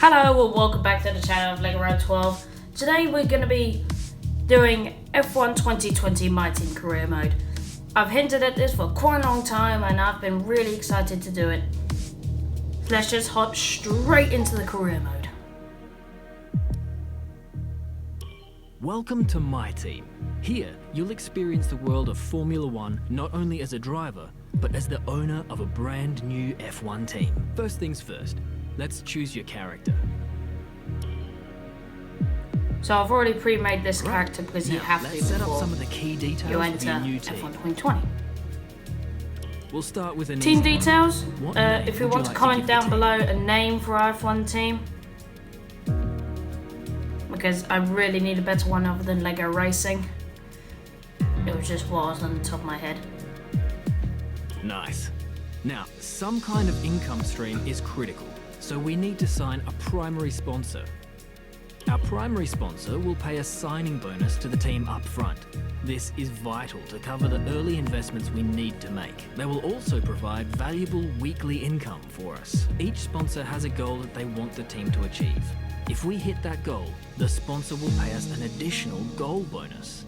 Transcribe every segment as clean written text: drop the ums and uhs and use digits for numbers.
Hello and welcome back to the channel of Lego Round 12. Today we're going to be doing F1 2020 My Team Career Mode. I've hinted at this for quite a long time and I've been really excited to do it. Let's just hop straight into the career mode. Welcome to My Team. Here, you'll experience the world of Formula One not only as a driver, but as the owner of a brand new F1 team. First things first, let's choose your character. So I've already pre-made this character because you have to let's set up before some of the key details you of enter your new F1 team. 2020. We'll start with an Team easy one. details, What name if you would want to like to comment give the down team? below a name for our F1 team. Because I really need a better one other than Lego Racing. It was just what was on the top of my head. Nice. Now, some kind of income stream is critical, so we need to sign a primary sponsor. Our primary sponsor will pay a signing bonus to the team up front. This is vital to cover the early investments we need to make. They will also provide valuable weekly income for us. Each sponsor has a goal that they want the team to achieve. If we hit that goal, the sponsor will pay us an additional goal bonus.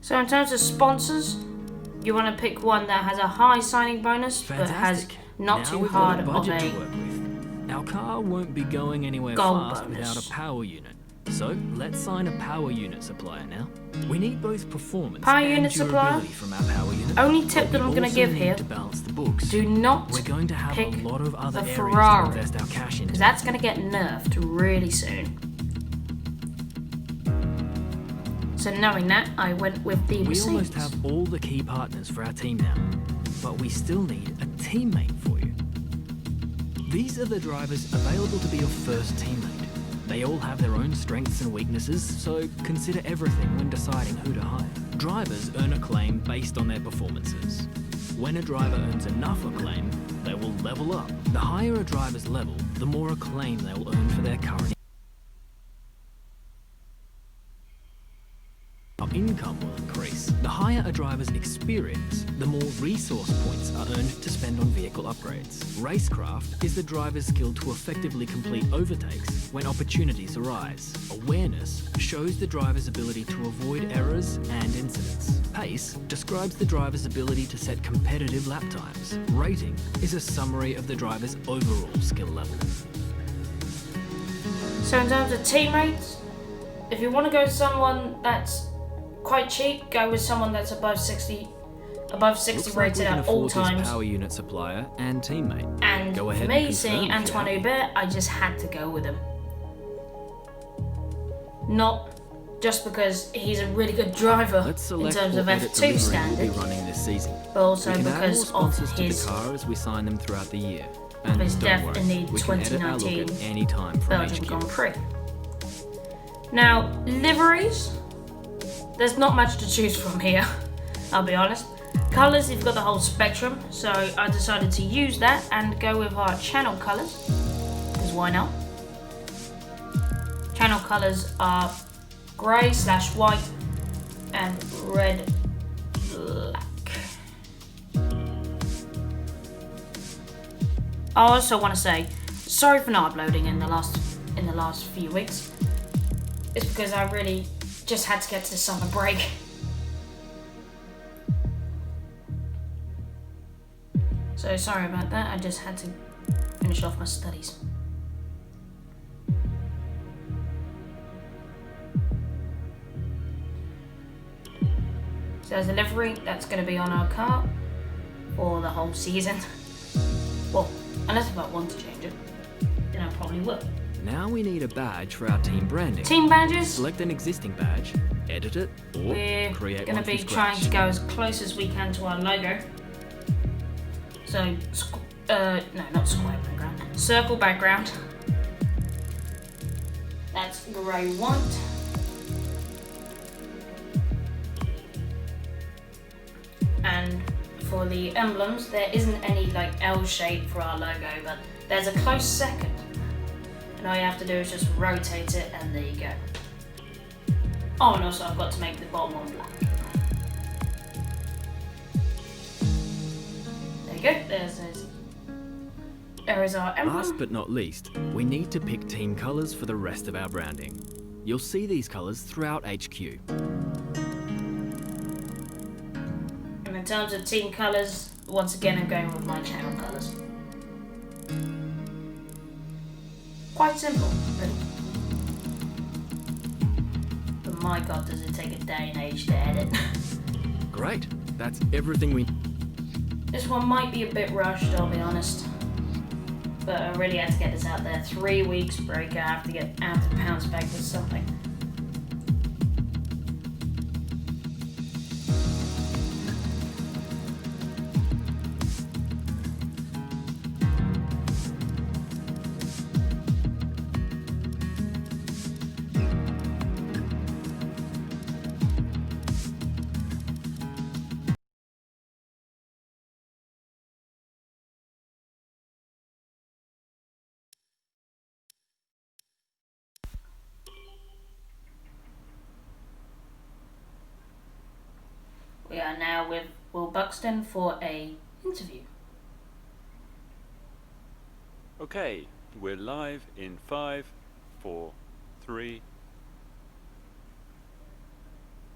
So in terms of sponsors, you want to pick one that has a high signing bonus, but has Fantastic. not Now too we've hard got a of budget to a work with. Our car won't be going anywhere goal fast bonus. without a power unit. So let's sign a power unit supplier now. We need both performance Power and unit supplier? durability from our power unit. Only tip but that we I'm going to also give need here, to balance the books. do not We're going to have pick a lot of other the areas Ferrari, to invest our cash into. because that's going to get nerfed really soon. So knowing that, I went with the We Mercedes. almost have all the key partners for our team now, but we still need a teammate for you. These are the drivers available to be your first teammate. They all have their own strengths and weaknesses, so consider everything when deciding who to hire. Drivers earn acclaim based on their performances. When a driver earns enough acclaim, they will level up. The higher a driver's level, the more acclaim they will earn for their current income will increase. The higher a driver's experience, the more resource points are earned to spend on vehicle upgrades. Racecraft is the driver's skill to effectively complete overtakes when opportunities arise. Awareness shows the driver's ability to avoid errors and incidents. Pace describes the driver's ability to set competitive lap times. Rating is a summary of the driver's overall skill level. So in terms of teammates, if you want to go with someone that's quite cheap, go with someone that's above 60 Looks like we rated can at all afford this times. power unit supplier and teammate. And Go for ahead me, and seeing confirm if you're Antoine happy. Hubert, I just had to go with him. Not just because he's a really good driver Let's in select terms of what edit F2 delivery we'll standards, be running this season. but also We can add more because of sponsors to his the car as we sign them throughout the year. And his don't death worry, in the we can edit our look 2019 at any time from Belgian HQ. Grand Prix. Now, liveries, there's not much to choose from here, I'll be honest. Colours, you've got the whole spectrum, so I decided to use that and go with our channel colours, because why not? Channel colours are grey/white and red black. I also want to say, sorry for not uploading in the last few weeks. It's because I really just had to get to the summer break. So sorry about that, I just had to finish off my studies. So there's a livery that's going to be on our car for the whole season. Well, unless if I want to change it, then I probably will. Now we need a badge for our team branding. Team badges, Select an existing badge, edit it, or we're create going one to be from trying scratch. to go as close as we can to our logo. So, no, not square background, circle background. That's grey white. And for the emblems, there isn't any like L shape for our logo, but there's a close second. And all you have to do is just rotate it, and there you go. Oh, and also I've got to make the bottom one black. There you go, there's There is our Last emblem. but not least, we need to pick team colours for the rest of our branding. You'll see these colours throughout HQ. And in terms of team colours, once again I'm going with my channel colours. Quite simple, really. But my god, does it take a day and age to edit. Great, that's everything we... This one might be a bit rushed, I'll be honest. But I really had to get this out there. 3 weeks break, I have to bounce back with something. We are now with Will Buxton for a interview. Okay, we're live in 5, 4, 3.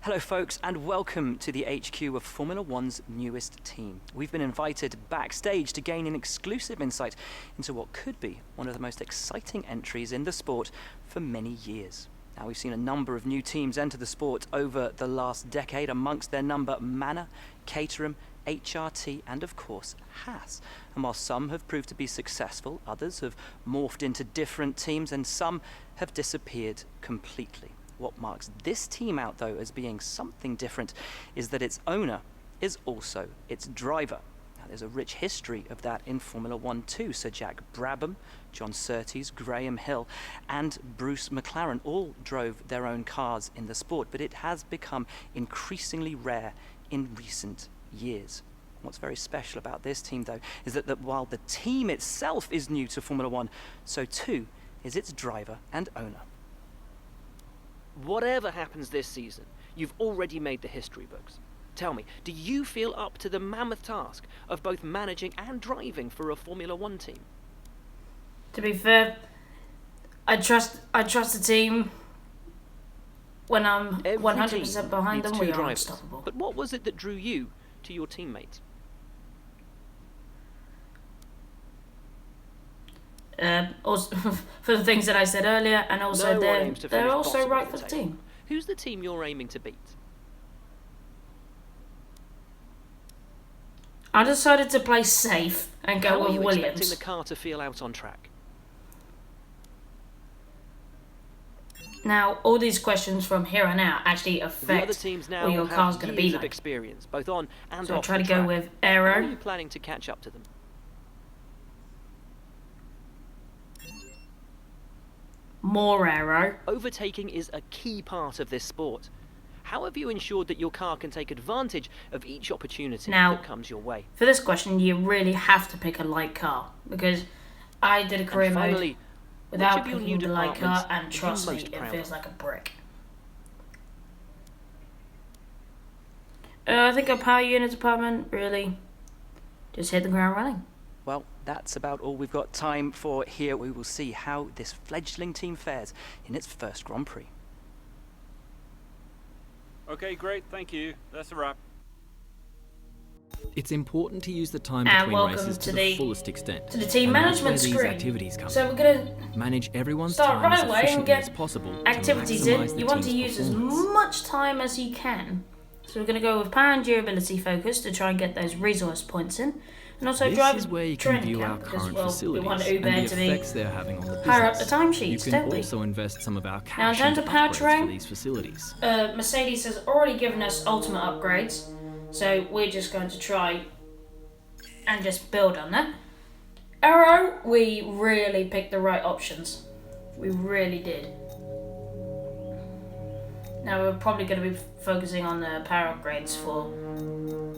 Hello folks and welcome to the HQ of Formula One's newest team. We've been invited backstage to gain an exclusive insight into what could be one of the most exciting entries in the sport for many years. Now we've seen a number of new teams enter the sport over the last decade, amongst their number Manor, Caterham, HRT and of course Haas. And while some have proved to be successful, others have morphed into different teams and some have disappeared completely. What marks this team out though as being something different is that its owner is also its driver. Now, there's a rich history of that in Formula One too. Sir Jack Brabham, John Surtees, Graham Hill and Bruce McLaren all drove their own cars in the sport, but it has become increasingly rare in recent years. What's very special about this team though is that while the team itself is new to Formula One, so too is its driver and owner. Whatever happens this season, you've already made the history books. Tell me, do you feel up to the mammoth task of both managing and driving for a Formula One team? To be fair, I trust the team. When I'm Every 100% team behind needs them, two we are drivers. unstoppable. But what was it that drew you to your teammates? Also, for the things that I said earlier, and also No one aims to they're finish also bottom right of for the the table. team. Who's the team you're aiming to beat? I decided to play safe and go How are with you Williams. expecting the car to feel out on track? Now, all these questions from here on out actually The other affect teams now what your have car's going to be years of like. experience, both on and So I off try the to go track. with How are Aero. you planning to catch up to them? More Aero. Overtaking is a key part of this sport. How have you ensured that your car can take advantage of each opportunity Now- that comes your way? For this question, you really have to pick a light car, because I did a career And mode finally, without which of your picking new the light car, departments and are you trust me, most it proud feels of? like a brick. I think our power unit department really just hit the ground running. Well, that's about all we've got time for here. We will see how this fledgling team fares in its first Grand Prix. Okay, great, thank you. That's a wrap. It's important to use the time And between welcome races to to the- the fullest extent. To the team And that's management where these screen. activities come So in. we're gonna Manage everyone's start time right as away and efficiently get as possible activities to in. maximize the You want to team's use as performance. much time as you can. So we're gonna go with power and durability focus to try and get those resource points in, and also This drive is where you can training view our camp because current well, we facilities want and Uber the to be effects they're having on the business. higher up the timesheets, You don't can we? also invest some of our Now, in cash terms into of upgrades powertrain, for these facilities. Mercedes has already given us ultimate upgrades, so we're just going to try and just build on that. Aero, we really picked the right options. We really did. Now we're probably going to be focusing on the power upgrades for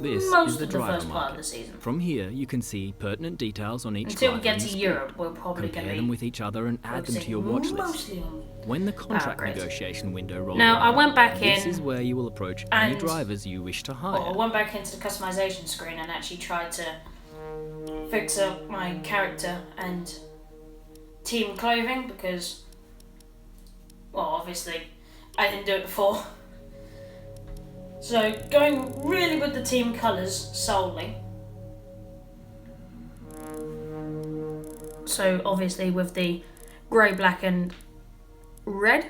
This most is the of the driver first part of market. the season. From here, you can see pertinent details on each Until we driver get in to the sport. Europe, we're probably going Compare to them be with each other and add them to focusing your watch list. mostly on. When the contract upgrades. negotiation window rolls Now, I around, went back this in is where you will approach any and- drivers you wish to Oh, I hire. went back into the customization screen and actually tried to fix up my character and team clothing because, well, obviously I didn't do it before. So going really with the team colours solely. So obviously with the grey, black and red.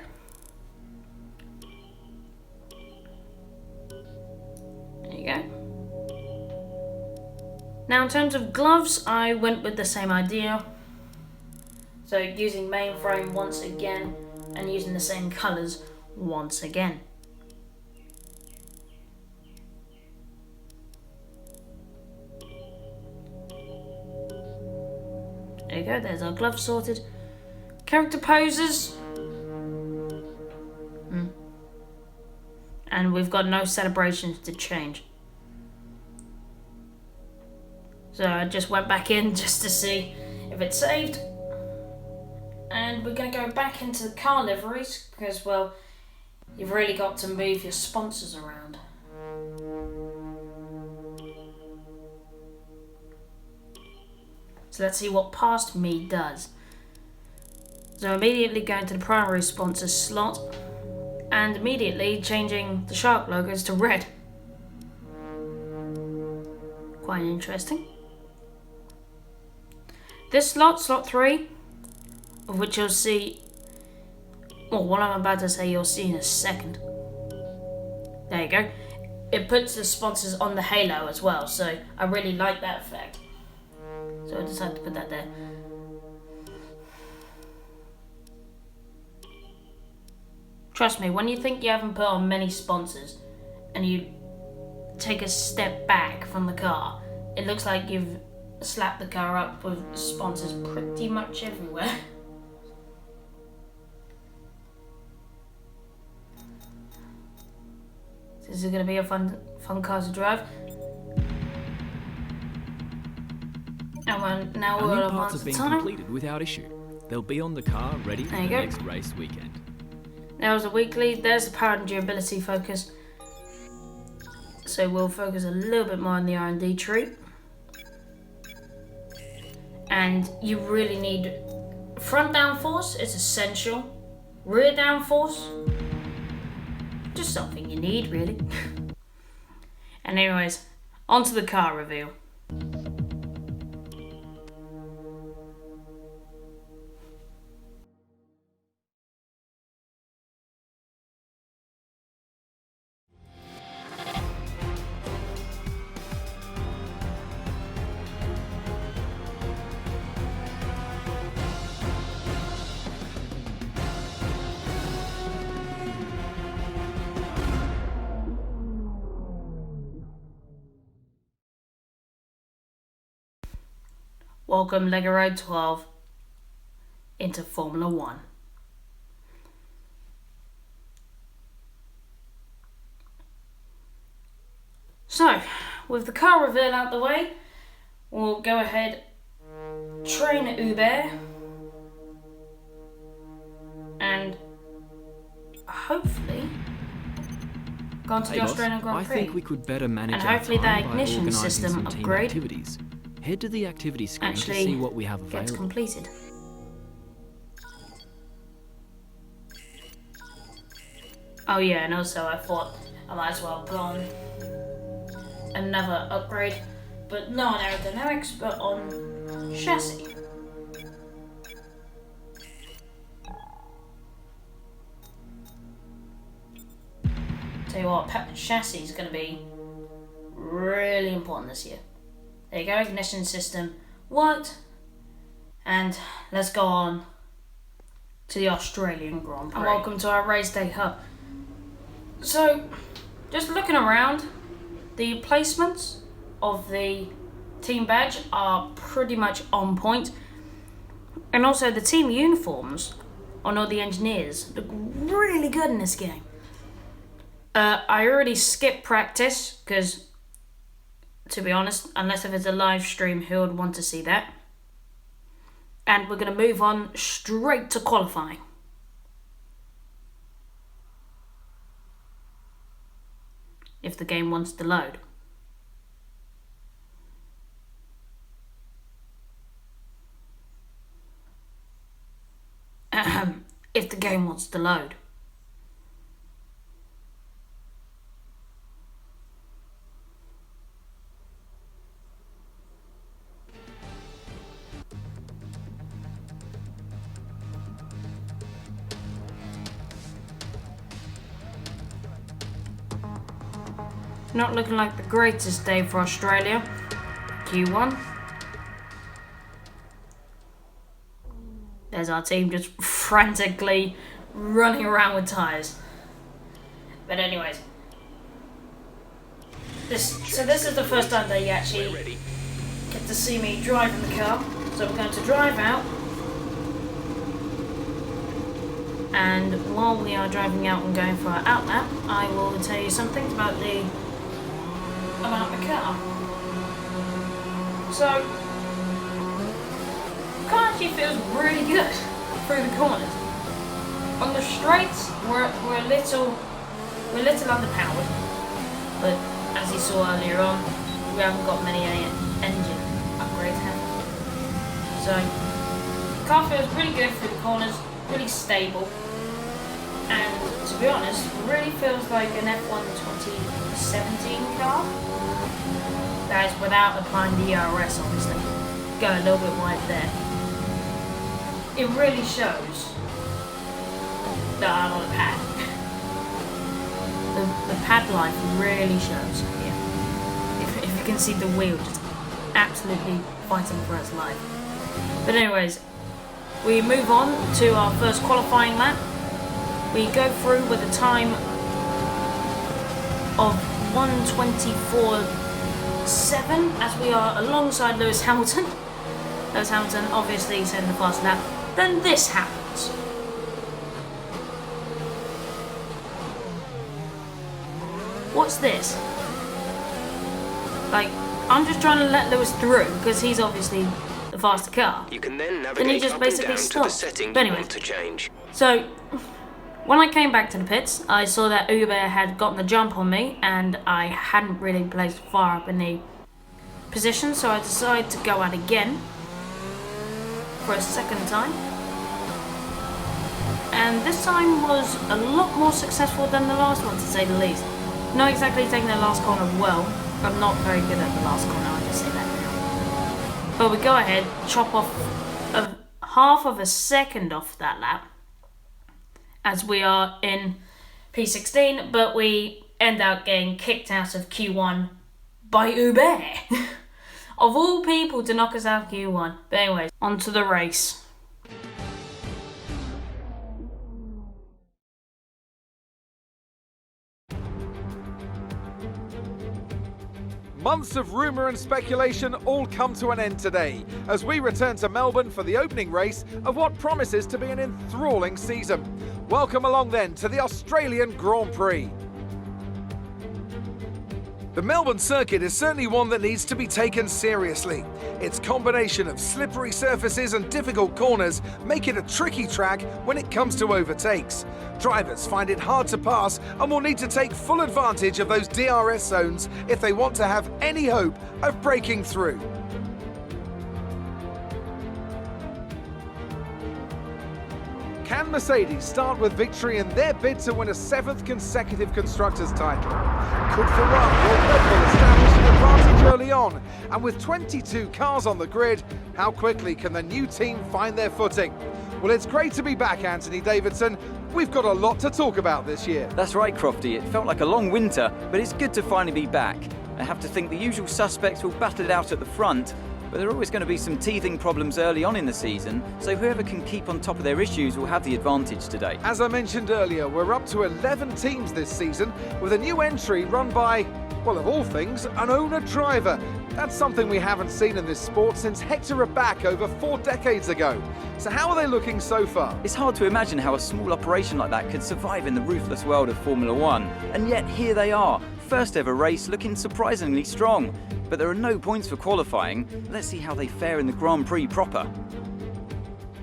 There you go. Now in terms of gloves, I went with the same idea. So using mainframe once again and using the same colours once again. There you go, there's our gloves sorted. Character poses. And we've got no celebrations to change. So I just went back in just to see if it saved. And we're going to go back into the car liveries because, well, you've really got to move your sponsors around. So let's see what past me does. So immediately going to the primary sponsor slot and immediately changing the shark logos to red. Quite interesting. This slot, slot 3, of which you'll see, well, what I'm about to say you'll see in a second. There you go. It puts the sponsors on the halo as well, so I really like that effect. So I decided to put that there. Trust me, when you think you haven't put on many sponsors and you take a step back from the car, it looks like you've slapped the car up with sponsors pretty much everywhere. This is going to be a fun car to drive. And now Our we're new on parts the have been tunnel. completed without issue. They'll be on the car ready for There the you go. next race weekend. There's a weekly, there's the power and durability focus. So we'll focus a little bit more on the R&D tree. And you really need front downforce, it's essential. Rear downforce, just something you need really. And anyways, onto the car reveal. Welcome Lego Road 12 into Formula 1. So, with the car reveal out the way, we'll go ahead, train Uber, and hopefully go on to Hey the boss, Australian Grand I Prix. think we could better manage And our hopefully time that by ignition organising system some team upgrade activities. Head to the activity screen to actually see what we have gets available. completed. Oh yeah, and also I thought I might as well put on another upgrade, but not on aerodynamics, but on chassis. Tell you what, chassis is going to be really important this year. There you go, ignition system worked, and let's go on to the Australian Grand Prix. And welcome to our race day hub. So, just looking around, the placements of the team badge are pretty much on point, and also the team uniforms on all the engineers look really good in this game. I already skipped practice because, to be honest, unless if it's a live stream, who would want to see that? And we're going to move on straight to qualifying. If the game wants to load. if the game wants to load. Not looking like the greatest day for Australia. Q1. There's our team just frantically running around with tyres. But anyways. This is the first time that you actually get to see me driving the car. So we're going to drive out. And while we are driving out and going for our out lap, I will tell you some things about the car. So, the car actually feels really good through the corners. On the straights, we're a little underpowered, but as you saw earlier on, we haven't got many engine upgrades happening. So, the car feels really good through the corners, really stable, and to be honest, it really feels like an F1 2017 car. That is without applying the ERS, obviously. Go a little bit wide there. It really shows that I'm on a pad. The pad life really shows here. If you can see the wheel just absolutely fighting for its life. But anyways, we move on to our first qualifying lap. We go through with a time of 1:24.7 as we are alongside Lewis Hamilton. Lewis Hamilton obviously setting the fast lap. Then this happens. What's this? Like, I'm just trying to let Lewis through because he's obviously the faster car. You can then Then he navigate just up and basically down to the stopped. setting But you anyway, want to change. so when I came back to the pits, I saw that Uber had gotten the jump on me and I hadn't really placed far up in the position, so I decided to go out again for a second time. And this time was a lot more successful than the last one, to say the least. Not exactly taking the last corner well. I'm not very good at the last corner, I just say that now. But we go ahead, chop off half of a second off that lap, as we are in P16, but we end up getting kicked out of Q1 by Uber. Of all people to knock us out of Q1. But anyways, on to the race. Months of rumour and speculation all come to an end today as we return to Melbourne for the opening race of what promises to be an enthralling season. Welcome along then to the Australian Grand Prix. The Melbourne circuit is certainly one that needs to be taken seriously. Its combination of slippery surfaces and difficult corners make it a tricky track when it comes to overtakes. Drivers find it hard to pass and will need to take full advantage of those DRS zones if they want to have any hope of breaking through. Can Mercedes start with victory in their bid to win a 7th consecutive Constructors' title? Could Ferrari or Red Bull establish an advantage early on? And with 22 cars on the grid, how quickly can the new team find their footing? Well, it's great to be back, Anthony Davidson. We've got a lot to talk about this year. That's right, Crofty. It felt like a long winter, but it's good to finally be back. I have to think the usual suspects will battle it out at the front, but there are always going to be some teething problems early on in the season, so whoever can keep on top of their issues will have the advantage today. As I mentioned earlier, we're up to 11 teams this season, with a new entry run by, well, of all things, an owner-driver. That's something we haven't seen in this sport since Hector Raback over 4 decades ago. So how are they looking so far? It's hard to imagine how a small operation like that could survive in the ruthless world of Formula One. And yet here they are, first ever race looking surprisingly strong. But there are no points for qualifying. Let's see how they fare in the Grand Prix proper.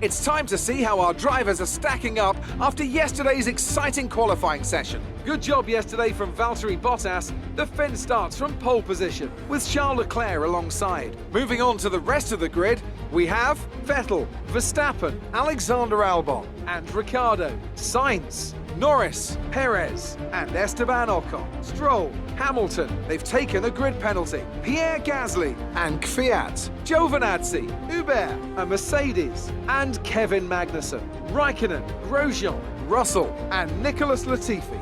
It's time to see how our drivers are stacking up after yesterday's exciting qualifying session. Good job yesterday from Valtteri Bottas. The Finn starts from pole position, with Charles Leclerc alongside. Moving on to the rest of the grid, We have Vettel, Verstappen, Alexander Albon, and Ricciardo, Sainz, Norris, Perez, and Esteban Ocon, Stroll, Hamilton. They've taken a grid penalty. Pierre Gasly and Kvyat, Giovinazzi, Hubert, a Mercedes, and Kevin Magnussen, Raikkonen, Grosjean, Russell, and Nicholas Latifi.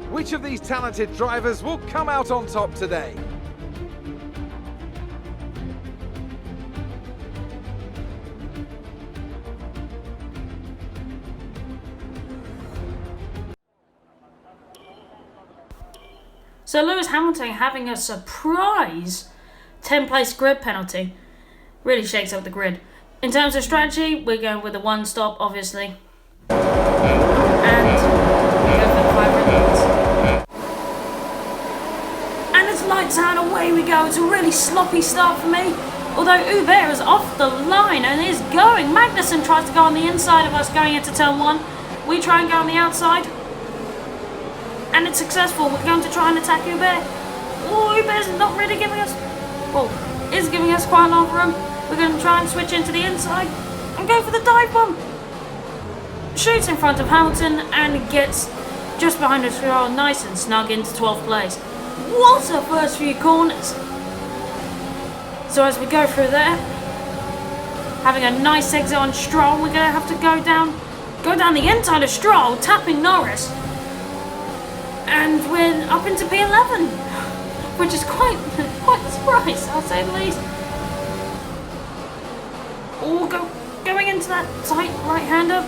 Which of these talented drivers will come out on top today? So Lewis Hamilton having a surprise 10th place grid penalty. Really shakes up the grid. In terms of strategy, we're going with the one stop, obviously. And go for the 5 red lights. And it's lights out, away we go. It's a really sloppy start for me. Although Hubert is off the line and is going. Magnussen tries to go on the inside of us going into turn 1. We try and go on the outside. And it's successful. We're going to try and attack Hubert. Oh, Hubert's not really giving us... Well, is giving us quite a lot of room. We're going to try and switch into the inside. And go for the dive bomb. Shoots in front of Hamilton and gets just behind us. We are nice and snug into 12th place. What a first few corners. So as we go through there, having a nice exit on Stroll, we're going to have to go down the inside of Stroll, tapping Norris. And we're up into P11, which is quite a surprise, I'll say the least. Oh, going into that tight right-hander.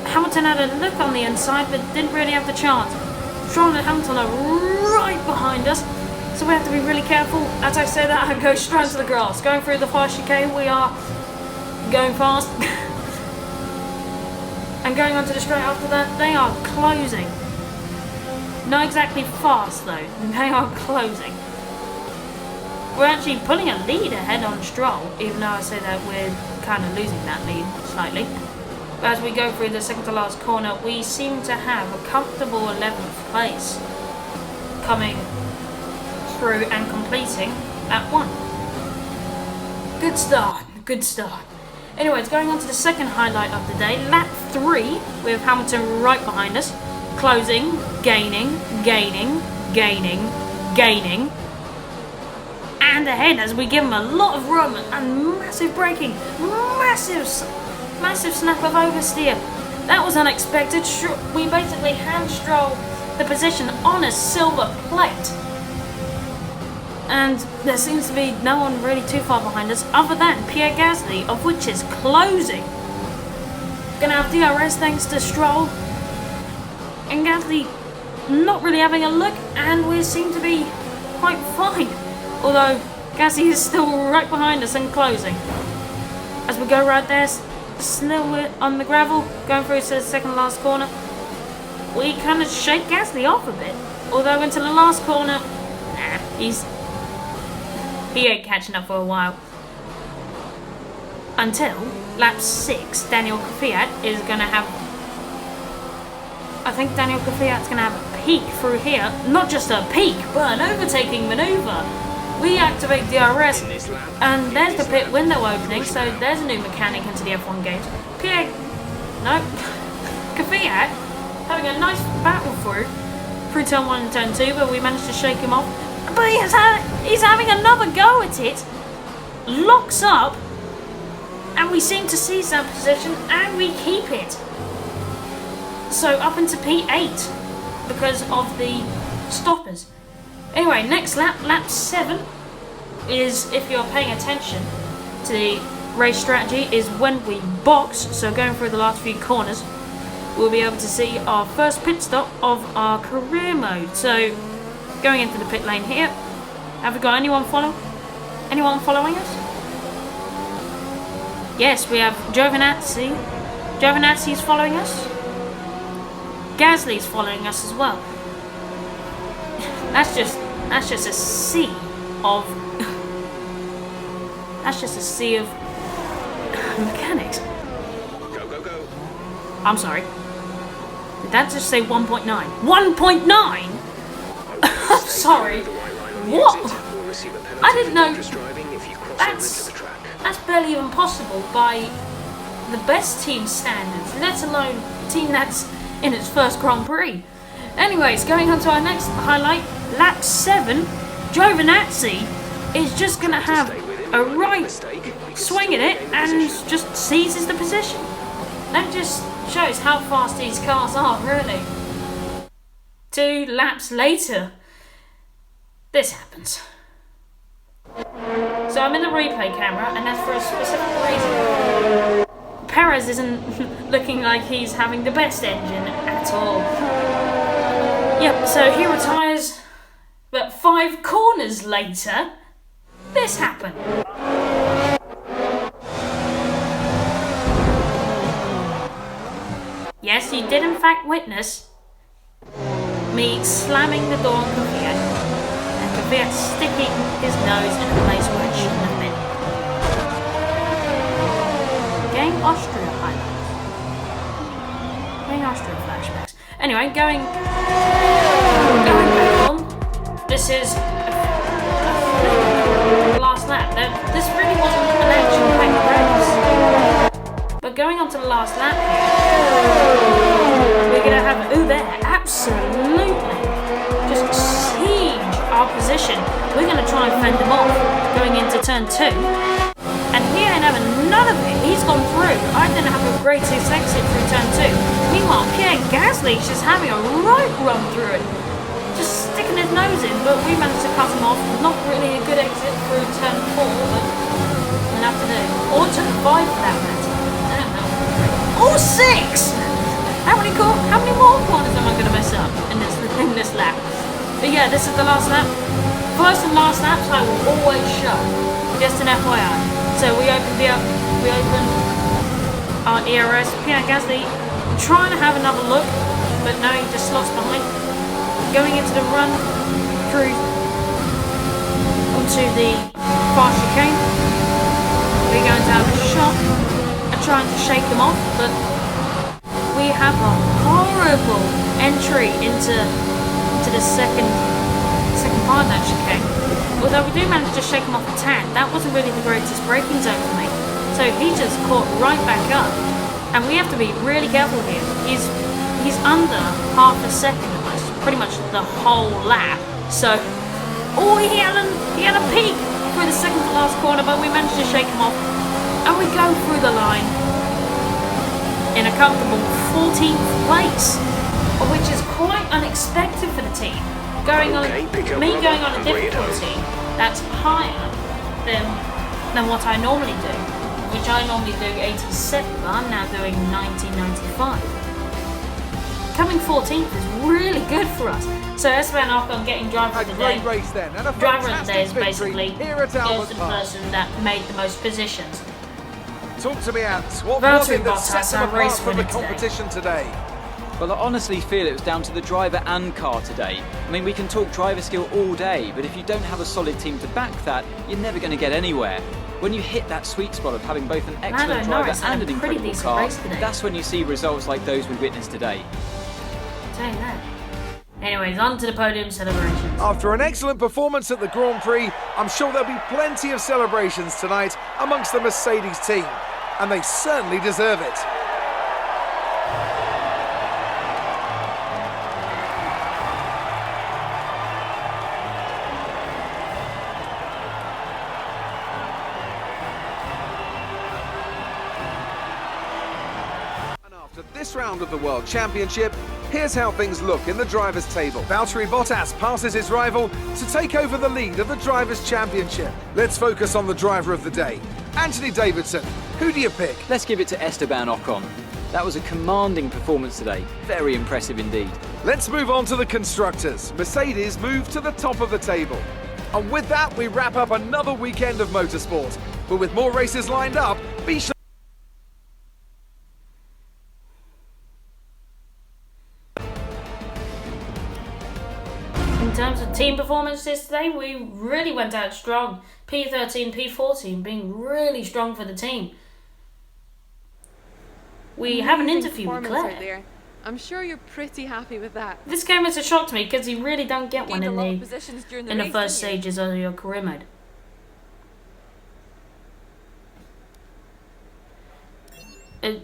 Hamilton had a look on the inside, but didn't really have the chance. Stroll and Hamilton are right behind us, so we have to be really careful. As I say that, I go straight into the grass. Going through the fast chicane, we are going fast. And going onto the straight after that, they are closing. Not exactly fast though, they are closing. We're actually pulling a lead ahead on Stroll, even though I say that we're kind of losing that lead slightly. But as we go through the second to last corner, we seem to have a comfortable 11th place coming through and completing at 1. Good start, good start. Anyways, going on to the second highlight of the day, lap 3 with Hamilton right behind us. Closing, gaining, and ahead as we give him a lot of room and massive braking, massive snap of oversteer. That was unexpected. We basically hand Stroll the position on a silver plate. And there seems to be no one really too far behind us other than Pierre Gasly, of which is closing. Gonna have DRS thanks to Stroll. And Gasly not really having a look, and we seem to be quite fine. Although Gasly is still right behind us and closing. As we go right there, still on the gravel, going through to the second last corner, we kind of shake Gasly off a bit. Although into the last corner, he ain't catching up for a while. Until lap 6, Daniel Kvyat is going to have... I think Daniel Kvyat's going to have a peek through here. Not just a peek, but an overtaking manoeuvre. We activate DRS, and there's the pit window opening, so there's a new mechanic into the F1 games. Kvyat having a nice battle through turn 1 and turn 2, but we managed to shake him off. But he's having another go at it. Locks up, and we seem to seize that position, and we keep it. So up into P8 because of the stoppers. Anyway, next lap 7 is, if you're paying attention to the race strategy, is when we box. So going through the last few corners, we'll be able to see our first pit stop of our career mode. So going into the pit lane here, have we got anyone following us? Yes, we have Giovinazzi. Giovinazzi's following us. Gasly's following us as well. That's just a sea of mechanics. Go. I'm sorry. Did that just say 1.9? 1.9? Sorry. What? I didn't know. That's barely even possible by the best team standards, let alone a team that's in its first Grand Prix. Anyways, going on to our next highlight, lap 7, Giovinazzi is just going to have a right swing at it and just seizes the position. That just shows how fast these cars are, really. 2 laps later, this happens. So I'm in the replay camera, and that's for a specific reason. Perez isn't looking like he's having the best engine at all. Yep, so he retires, but 5 corners later, this happened. Yes, you did in fact witness me slamming the door on Kvyat, and Kvyat sticking his nose in a place where it shouldn't have been. Game Austria highlights. Game Austria flashbacks. Anyway, going back on. This is the last lap. This really wasn't an action-packed race. But going on to the last lap here, we're going to have Uber absolutely just siege our position. We're going to try and fend them off going into turn 2. And he ain't having none of it. He's gone through. I didn't have a great exit through turn 2. Meanwhile, Pierre Gasly's just having a right run through it. Just sticking his nose in, but we managed to cut him off. Not really a good exit through turn 4, but we'll have to do. Or turn 5 for that matter. I don't know. Or 6! How many more corners am I going to mess up in this lap? But yeah, this is the last lap. First and last laps I will always show. Just an FYI. So we open our ERS. Pierre Gasly trying to have another look, but no, he just slots behind. Going into the run through onto the far chicane. We're going to have a shot at trying to shake them off, but we have a horrible entry into the second part of that chicane. Although we do manage to shake him off a tad, that wasn't really the greatest braking zone for me. So he just caught right back up, and we have to be really careful here. He's under half a second of us, pretty much the whole lap. So, he had a peak through the second to last corner, but we managed to shake him off, and we go through the line in a comfortable 14th place, which is quite unexpected for the team. Going on a difficulty that's higher than what I normally do, which I normally do 87, but I'm now doing 1995. Coming 14th is really good for us. So Esteban Ocon getting driver of the day. Great race then, and a Driver of the day is fantastic victory basically here at goes to Albert the Park. person that made the most positions. Talk to me, Ants. What Valtteri was it that Bottas, set them our race apart from the winner today. competition today? Well, I honestly feel it was down to the driver and car today. I mean, we can talk driver skill all day, but if you don't have a solid team to back that, you're never going to get anywhere. When you hit that sweet spot of having both an excellent driver Norris had and a an pretty incredible decent car, race today. that's when you see results like those we witnessed today. Saying that. Anyways, on to the podium celebrations. After an excellent performance at the Grand Prix, I'm sure there'll be plenty of celebrations tonight amongst the Mercedes team, and they certainly deserve it. After this round of the World Championship, here's how things look in the drivers' table. Valtteri Bottas passes his rival to take over the lead of the Drivers' Championship. Let's focus on the driver of the day. Anthony Davidson, who do you pick? Let's give it to Esteban Ocon. That was a commanding performance today. Very impressive indeed. Let's move on to the constructors. Mercedes move to the top of the table. And with that, we wrap up another weekend of motorsport. But with more races lined up, be sure. In terms of team performances today, we really went out strong. P13, P14 being really strong for the team. We have an interview with performance out Claire. there. I'm sure you're pretty happy with that. This came as a shock to me because you really don't get one Gained a in lot of the positions during the in the race, first didn't you? stages of your career mode.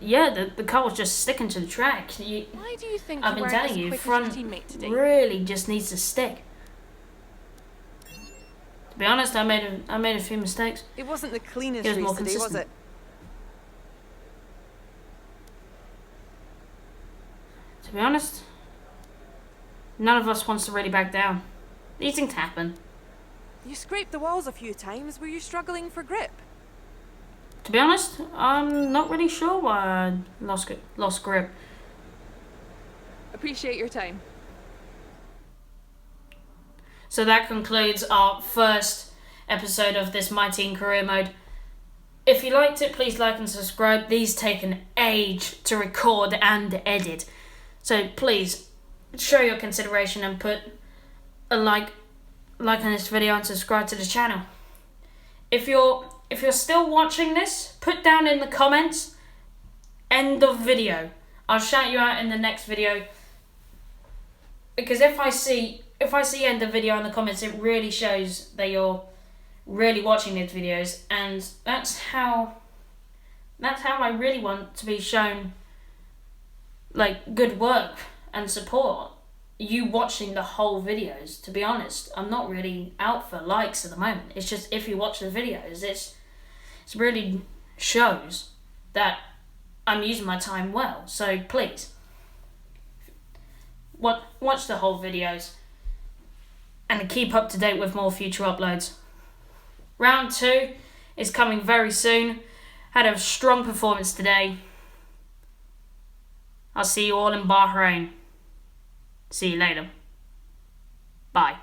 Yeah, the car was just sticking to the track. Why do you think I've you been weren't telling as you, quick as front your teammate today? really just needs to stick. To be honest, I made a few mistakes. It wasn't the cleanest He was more race today, was consistent. it? To be honest, none of us wants to really back down. These things happen. You scraped the walls a few times. Were you struggling for grip? To be honest, I'm not really sure why I lost grip. Appreciate your time. So that concludes our first episode of this My Team Career Mode. If you liked it, please like and subscribe. These take an age to record and edit. So please show your consideration and put a like on this video and subscribe to the channel. If you're still watching this, put down in the comments end of video. I'll shout you out in the next video, because if I see end of video in the comments, it really shows that you're really watching these videos, and that's how I really want to be shown, like, good work and support. You watching the whole videos. To be honest, I'm not really out for likes at the moment. It's just if you watch the videos, it really shows that I'm using my time well. So please watch the whole videos and keep up to date with more future uploads. Round 2 is coming very soon. Had a strong performance today. I'll see you all in Bahrain. See you later. Bye.